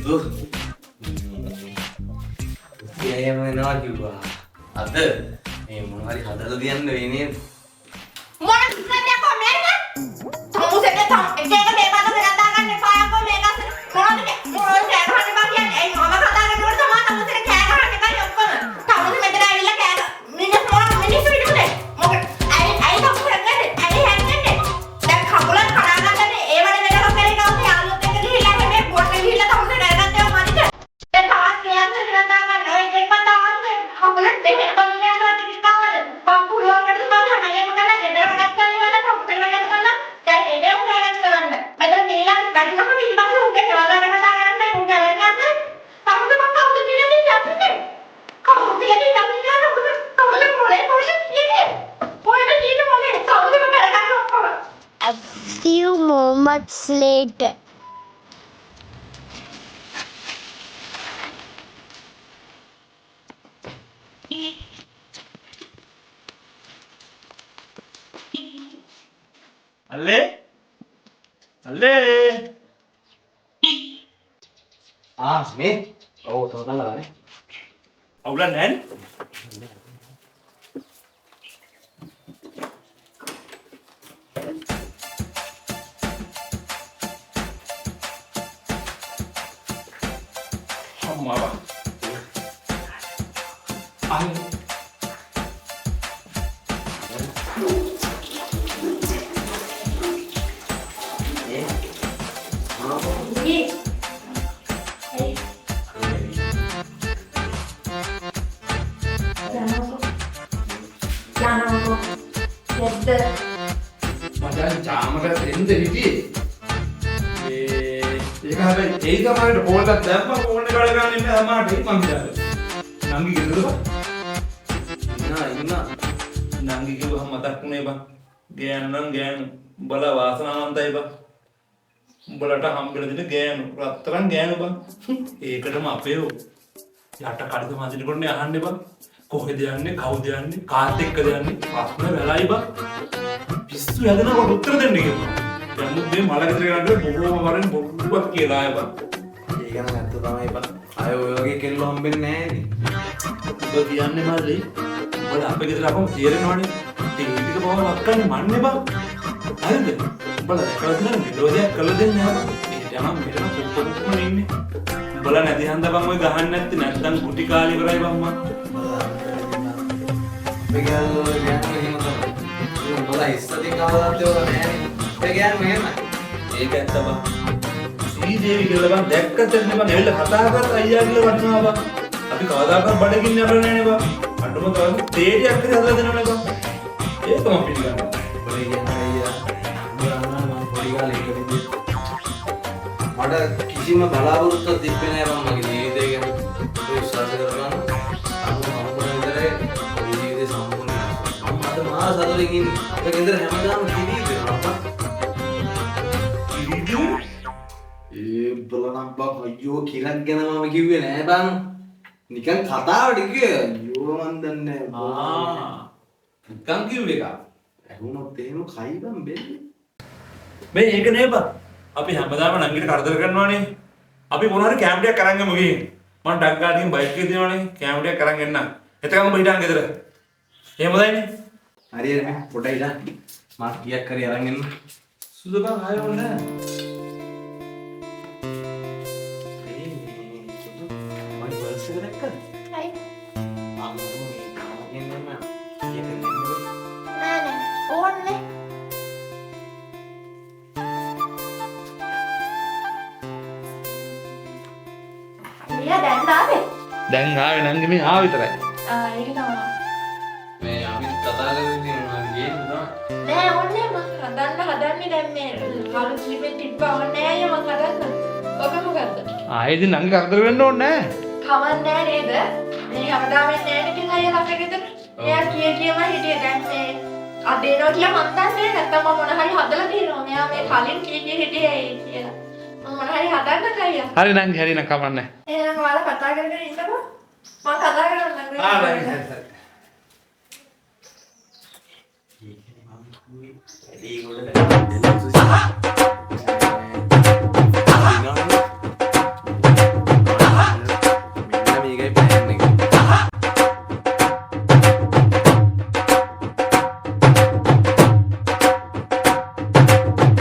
දුක් කියයම වෙනවා කිව්වා. අද මේ මොන හරි හදලා තියන්න වෙන්නේ. මොන කිව්වද කොමෙන්න? තමුසෙට තම එක එක මේකද හදා ගන්න එපා යකෝ මේක මොනවද මොනවද කෑ ගහන්න බා කියන්නේ? ඒ මම කතා කරනකොට තමයි තමුසෙට කෑ ගහන්න එපා ඔක්කොම. තමුසෙ මෙතන ඇවිල්ලා කෑ මිනිස්සු විදිහට මොකද ඇයි තමුසෙ හැංගෙන්නේ? ඇයි හැංගෙන්නේ? දැන් කකුලක් කඩා ගන්නනේ ඒ වගේ වෙනකම් කරේ නෝත් යාළුවොත් එක්ක ගිහිල්ලා හැම පොඩ්ඩ ගිහිල්ලා තමුසෙ දැනගත්තේ මනිට. ඒ තාත් කියන්නේ හදා ගන්න ඔය දෙකම තාත් කකුලක් දෙකක් බලන්න යනවා ටිකවල. පපුලකට මම හැමෝම කරලා ගෙදර ගත්තා ඉවර තමුසෙ වෙනකම් කරලා දැන් ඒකේ උගලන්න කරන්න. මම මේලා බැරිනම ඊපස්සේ උගේ කියලා කතා කරන්නේ උගේ නැත්නම් තමුසෙ මම කවුද කියන්නේ යන්නේ. කවුද කියන්නේ යන්නේ තමුසෙ මොලේ කියන්නේ. පොඩ්ඩ කියන මොලේ තමුසෙ මම කරගන්න ඔක්කොම. A few moments later. අල්ලේ මේ ඔව් තෝරනලානේ. අවුල නැහැ අම්මා මචං චාමකට දෙන්න හිටියේ. ඒක හැබැයි ඒ තමයි පොල් එකක් දැම්මම ෆෝන් එක කඩ ගන්න ඉන්නේ අමාරුයි මං හිතාවේ. නංගි ගෙදරද බං? ඉන්න. නංගි කිව්වම මතක් වුණේ බං. ගෑනු නම් ගෑනු. උඹලා වාසනාවන්තයි බං. උඹලට හම්බෙලා දෙන ගෑනු. රත්තරන් ගෑනු බං. ඒකටම අපේ යට කඩද මදිනකොටනේ අහන්නේ බං. කොහෙද යන්නේ? කවුද යන්නේ? කාත් එක්කද යන්නේ? ප්‍රශ්න වෙලයි බං. පිස්සු හැදෙනකොට උත්තර දෙන්න කිව්වා. දැන් මේ මල ගෙදර යනකොට බොහෝම වරෙන් බොරුවක් කියලා ආය බං. ඒක නම් ඇත්ත තමයි බං. අය ඔය වගේ කෙල්ල හම්බෙන්නේ නැහැ නේ. ඔබ කියන්නේ මල්ලි. ඔබ අපේ ගෙදර අපම තේරෙනවනේ. ටික ටික බව වක්කන්නේ මන්නේ බං. හරිද? උඹලා දැකලා තියෙන විරෝධයක් කළ දෙන්නේ නැහැ බං. ඒ යනම් මෙතන කොක්කොක්ම ඉන්නේ. උඹලා නැති හන්ද බං ඔය ගහන්නේ නැත්තේ නැත්නම් කුටි කාලේ ඉවරයි බං මං. මේ ගෑනු එහෙම තමයි. උඹලා ඉස්සතින් කවදාවත් ඒවා නැහැ නේ. ඒ ගෑනු එහෙම. ඒක ඇත්ත බං. සීදේවි කියලා බං දැක්කත් එන්න බං එල්ල කතා කරත් අයියා කියලා වටිනවා බං. අපි කවදාකවත් බඩගින්න යන්නේ නැහැ නේ බං. අඬම තවම තේරියක් හරි හදලා දෙනවනේ බං. ඒක මම පිළිගන්නවා. ඔය කියන්නේ අයියා. උඹලා මම පොඩි කාලේ ඉකෙදී මට කිසිම බලාපොරොත්තුවක් තිබ්බේ නැහැ බං මගේ ජීවිතය ගැන. ඔය විශ්වාස කරගන්න. අනුමත විතරේ ඔය ජීවිතේ සම්පූර්ණ වෙනවා. මම අද මාස හතරකින් ඉන්නේ. අපේ ගෙදර හැමදාම කිරි දෙනවා බං. ඒ බලනම් බං අයියෝ කිරක් ගැන මම කිව්වේ නෑ බං. නිකන් කතාවට කිව්වේ. අයියෝ මන් දන්නේ නෑ. නිකන් කිව්ව එක. ඇහුනොත් එහෙම කයි බං බෙන්නේ. මේ ඒක නේ බං. අපි හැමදාම නංගිට කරදර කරනවානේ. අපි මොන හරි කැම්ප් එකක් අරන් ගමු ගිහින්. මම ඩක් ගාඩියෙන් බයික් එකේ දිනවනේ කැම්ප් එකක් අරන් එන්නම්. එතකම ඔබ හිටන් ගෙදර. එහෙමදයිනේ. හරියට මේ පොඩ්ඩක් ඉන්න. මාත් කීයක් හරි අරන් එන්න. සුදුකම් ආයෙ ඕනේ. මම පර්ස් එක දැක්කද? හයි අම්මෝ මේ තාමගෙන් නම කීයක් හරි දෙන්න නෑ ඕන්නේ අයියා දැන් ආවේ දැන් ආවේ නංගි මේ ආව විතරයි. ඒක තමයි මේ අපි කතා කරගෙන ඉන්නවා ගේන්න තමයි. නෑ ඕන්නේ මම හදන්නේ දැන් මේ කලු ක්ලිපෙන් තිබ්බා ඕන්නේ නෑ අයියා මම හදන්න ඔබ මොකද්ද ආයෙදි නංගි කරදර වෙන්න ඕනේ නැහැ. කවන්නේ නෑ නේද මේ හැමදාම නෑ නේද අයියා අපේ ගෙදර එයා කියම හිටියේ දැන් මේ අදේනවා කියලා මම දන්නේ නැත්තම් මම මොන හරි හදලා තියෙනවා මෙයා මේ කලින් හිටියේ කියලා මම මොන හරි හදන්න අයියා හරි නංගි හරි නං කමන්නේ. එහෙනම් ඔයාලා කතා කරගෙන ඉන්නකෝ මම කතා කරන්නම් හරි. ඒකනේ මම කිව්වේ වැඩි ගොඩට